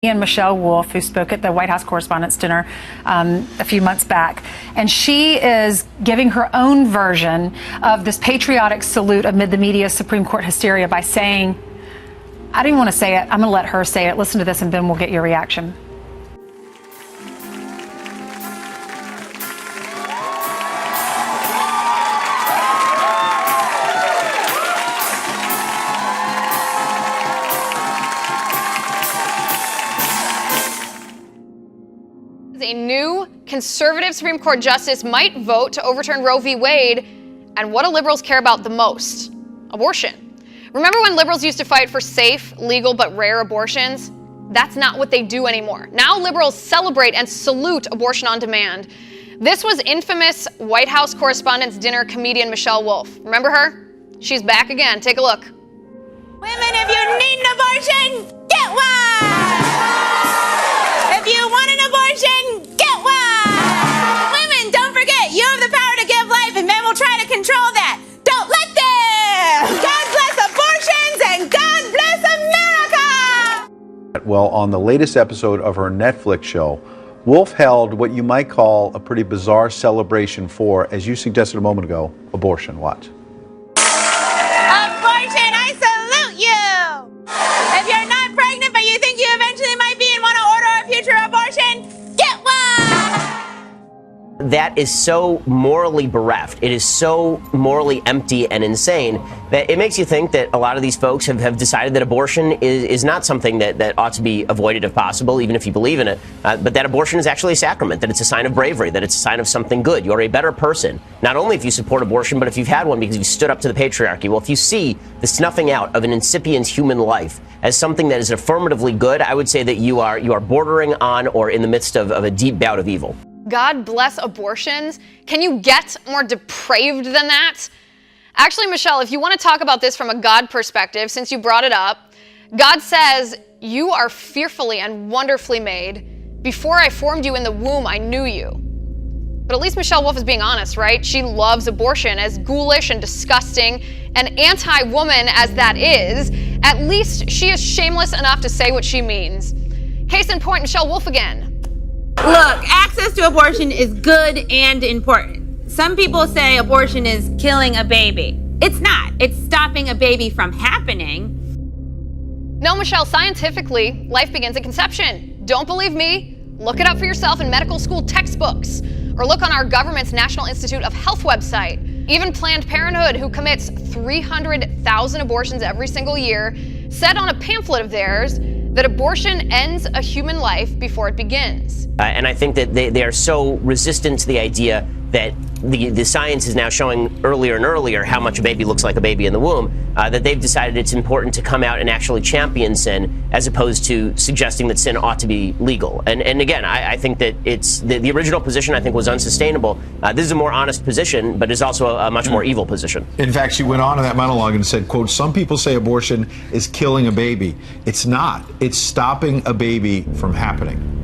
And Michelle Wolf, who spoke at the White House Correspondents' Dinner a few months back. And she is giving her own version of this patriotic salute amid the media's Supreme Court hysteria by saying, I don't even want to say it. I'm going to let her say it. Listen to this, and then we'll get your reaction. A new conservative Supreme Court justice might vote to overturn Roe v. Wade, and what do liberals care about the most? Abortion. Remember when liberals used to fight for safe, legal, but rare abortions? That's not what they do anymore. Now liberals celebrate and salute abortion on demand. This was infamous White House Correspondents' Dinner comedian Michelle Wolf. Remember her? She's back again. Take a look. Women, if you need an abortion, get one! If you want an abortion, get one! Women, don't forget, you have the power to give life, and men will try to control that. Don't let them! God bless abortions, and God bless America! Well, on the latest episode of her Netflix show, Wolf held what you might call a pretty bizarre celebration for, as you suggested a moment ago, abortion. Watch. Abortion, I salute you! If you're not pregnant, but you think you eventually might be and want to order a future abortion, get one! That is so morally bereft. It is so morally empty and insane that it makes you think that a lot of these folks have decided that abortion is not something that ought to be avoided if possible, even if you believe in it, but that abortion is actually a sacrament, that it's a sign of bravery, that it's a sign of something good. You're a better person, not only if you support abortion, but if you've had one because you stood up to the patriarchy. Well, if you see the snuffing out of an incipient human life as something that is affirmatively good, I would say that you are bordering on or in the midst of a deep bout of evil. God bless abortions. Can you get more depraved than that? Actually, Michelle, if you want to talk about this from a God perspective, since you brought it up, God says, you are fearfully and wonderfully made. Before I formed you in the womb, I knew you. But at least Michelle Wolf is being honest, right? She loves abortion, as ghoulish and disgusting and anti-woman as that is. At least she is shameless enough to say what she means. Case in point, Michelle Wolf again. Look, access to abortion is good and important. Some people say abortion is killing a baby. It's not. It's stopping a baby from happening. No, Michelle, scientifically, life begins at conception. Don't believe me? Look it up for yourself in medical school textbooks, or look on our government's National Institute of Health website. Even Planned Parenthood, who commits 300,000 abortions every single year, said on a pamphlet of theirs that abortion ends a human life before it begins. And I think that they are so resistant to the idea that the science is now showing earlier and earlier how much a baby looks like a baby in the womb, that they've decided it's important to come out and actually champion sin as opposed to suggesting that sin ought to be legal. And again, I think that it's the original position I think was unsustainable. This is a more honest position, but is also a much more evil position. In fact, she went on in that monologue and said, quote, some people say abortion is killing a baby. It's not. It's stopping a baby from happening.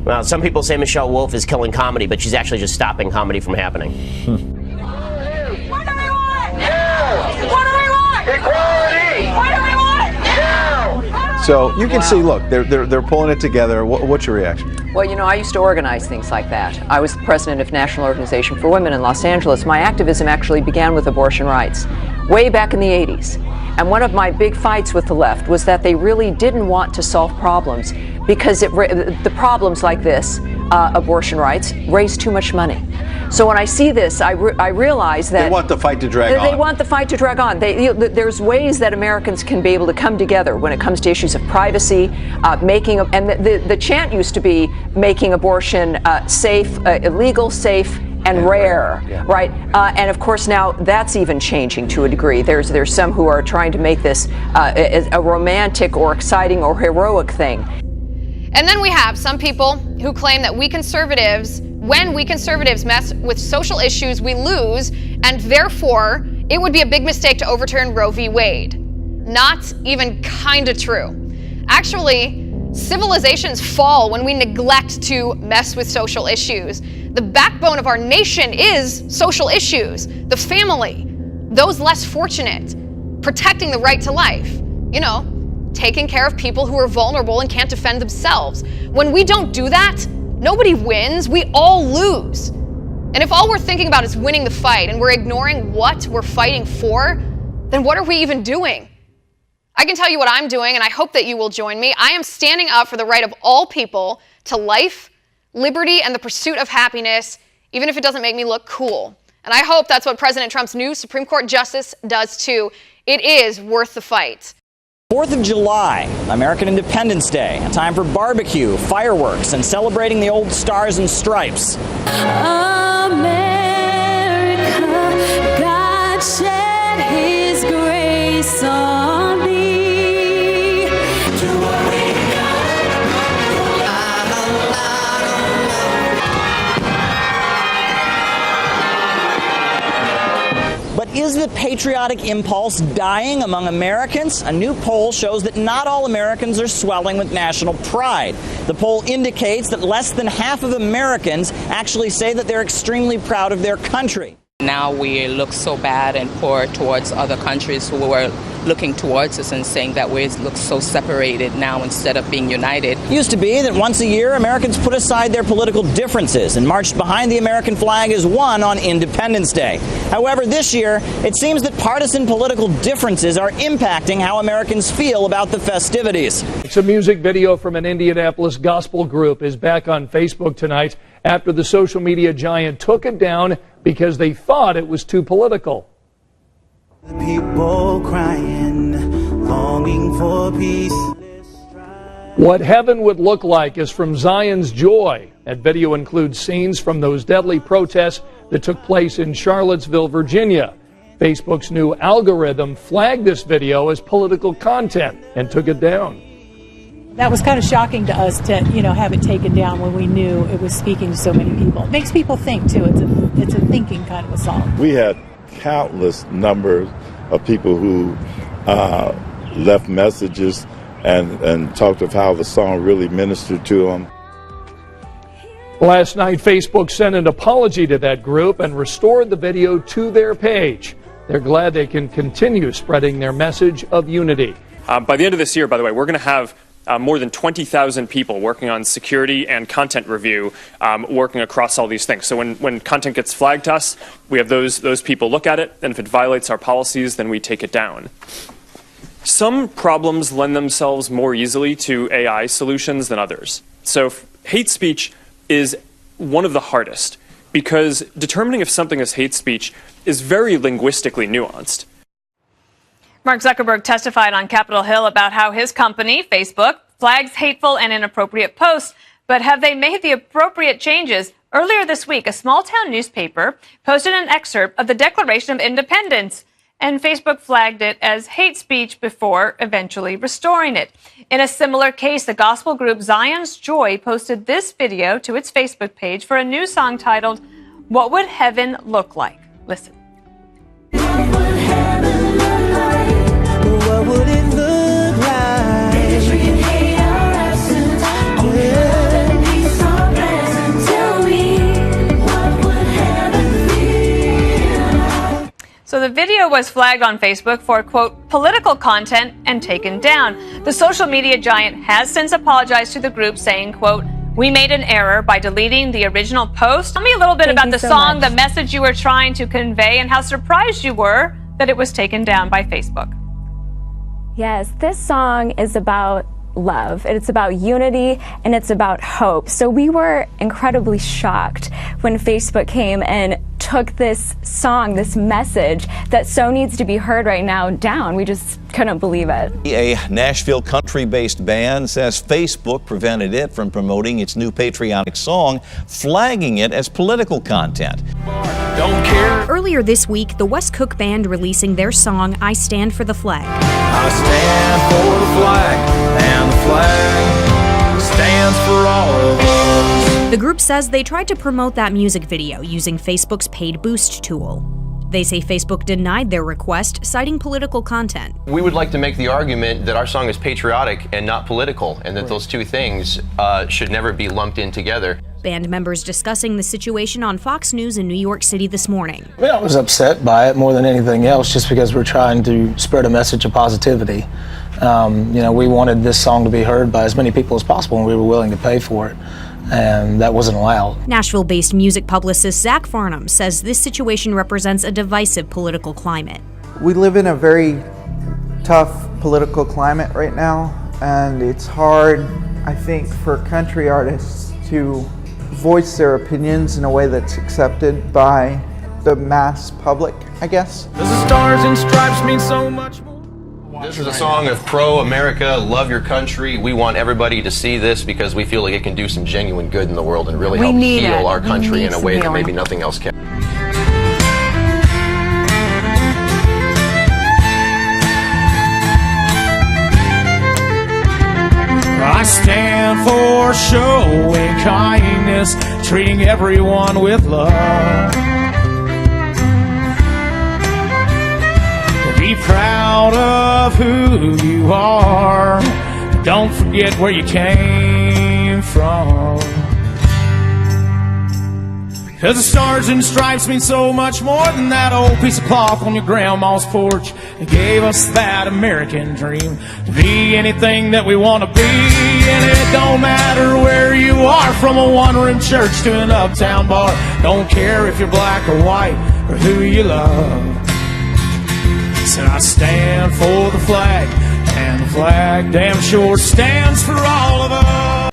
Well, some people say Michelle Wolf is killing comedy, but she's actually just stopping comedy from happening. What do we want? Now! What do we want? Equality! What do we want? Now! So you can see, look, they're pulling it together. What's your reaction? Well, you know, I used to organize things like that. I was the president of National Organization for Women in Los Angeles. My activism actually began with abortion rights way back in the 80s. And one of my big fights with the left was that they really didn't want to solve problems because the problems like this, abortion rights, raise too much money. So when I see this, I realize that they want the fight to drag on. They want the fight to drag on. There's ways that Americans can be able to come together when it comes to issues of privacy, the chant used to be making abortion safe, illegal, safe, and rare, right? And of course now that's even changing to a degree. There's some who are trying to make this a romantic or exciting or heroic thing. And then we have some people who claim that when we conservatives mess with social issues, we lose, and therefore it would be a big mistake to overturn Roe v. Wade. Not even kinda true. Actually, civilizations fall when we neglect to mess with social issues. The backbone of our nation is social issues, the family, those less fortunate, protecting the right to life. You know, taking care of people who are vulnerable and can't defend themselves. When we don't do that, nobody wins, we all lose. And if all we're thinking about is winning the fight and we're ignoring what we're fighting for, then what are we even doing? I can tell you what I'm doing, and I hope that you will join me. I am standing up for the right of all people to life, liberty, and the pursuit of happiness, even if it doesn't make me look cool. And I hope that's what President Trump's new Supreme Court justice does too. It is worth the fight. 4th of July, American Independence Day, a time for barbecue, fireworks, and celebrating the old stars and stripes. America, God shed His grace on thee. But is the patriotic impulse dying among Americans? A new poll shows that not all Americans are swelling with national pride. The poll indicates that less than half of Americans actually say that they're extremely proud of their country. Now we look so bad and poor towards other countries who were looking towards us and saying that we look so separated now instead of being united. It used to be that once a year Americans put aside their political differences and marched behind the American flag as one on Independence Day. However, this year it seems that partisan political differences are impacting how Americans feel about the festivities. It's a music video from an Indianapolis gospel group is back on Facebook tonight after the social media giant took it down because they thought it was too political. The people crying, longing for peace. What heaven would look like is from Zion's Joy. That video includes scenes from those deadly protests that took place in Charlottesville, Virginia. Facebook's new algorithm flagged this video as political content and took it down. That was kind of shocking to us to, have it taken down when we knew it was speaking to so many people. It makes people think, too. It's a thinking kind of a song. We had countless numbers of people who left messages and talked of how the song really ministered to them. Last night, Facebook sent an apology to that group and restored the video to their page. They're glad they can continue spreading their message of unity. By the end of this year, by the way, we're going to have more than 20,000 people working on security and content review, working across all these things. So when content gets flagged to us, we have those people look at it, and if it violates our policies, then we take it down. Some problems lend themselves more easily to AI solutions than others. So hate speech is one of the hardest because determining if something is hate speech is very linguistically nuanced. Mark Zuckerberg testified on Capitol Hill about how his company, Facebook, flags hateful and inappropriate posts, but have they made the appropriate changes? Earlier this week, a small-town newspaper posted an excerpt of the Declaration of Independence, and Facebook flagged it as hate speech before eventually restoring it. In a similar case, the gospel group Zion's Joy posted this video to its Facebook page for a new song titled, "What Would Heaven Look Like?" Listen. What would it look like? Between hate our absence, only love and peace are present. Tell me, what would heaven feel? So the video was flagged on Facebook for, quote, political content and taken down. The social media giant has since apologized to the group, saying, quote, "We made an error by deleting the original post." Tell me a little bit about the song, the message you were trying to convey, and how surprised you were that it was taken down by Facebook. Yes, this song is about love. It's about unity and it's about hope. So we were incredibly shocked when Facebook came and took this song, this message that so needs to be heard right now down. We just couldn't believe it. A Nashville country-based band says Facebook prevented it from promoting its new patriotic song, flagging it as political content. Don't care. Earlier this week, the West Cook Band releasing their song, "I Stand for the Flag." I stand for the flag, and the flag stands for all of us. The group says they tried to promote that music video using Facebook's paid boost tool. They say Facebook denied their request, citing political content. We would like to make the argument that our song is patriotic and not political, and that those two things should never be lumped in together. Band members discussing the situation on Fox News in New York City this morning. I was upset by it more than anything else, just because we're trying to spread a message of positivity. We wanted this song to be heard by as many people as possible, and we were willing to pay for it. And that wasn't allowed. Nashville-based music publicist Zach Farnham says this situation represents a divisive political climate. We live in a very tough political climate right now, and it's hard, I think, for country artists to voice their opinions in a way that's accepted by the mass public, I guess. The stars and stripes mean so much more. This is a song of pro-America, love your country. We want everybody to see this because we feel like it can do some genuine good in the world and really help heal our country in a way that maybe nothing else can. I stand for showing kindness, treating everyone with love. Be proud of who you are. Don't forget where you came from. 'Cause the stars and stripes mean so much more than that old piece of cloth on your grandma's porch. It gave us that American dream to be anything that we want to be. And it don't matter where you are, from a one-room church to an uptown bar. Don't care if you're black or white or who you love. Said I stand for the flag, and the flag damn sure stands for all of us.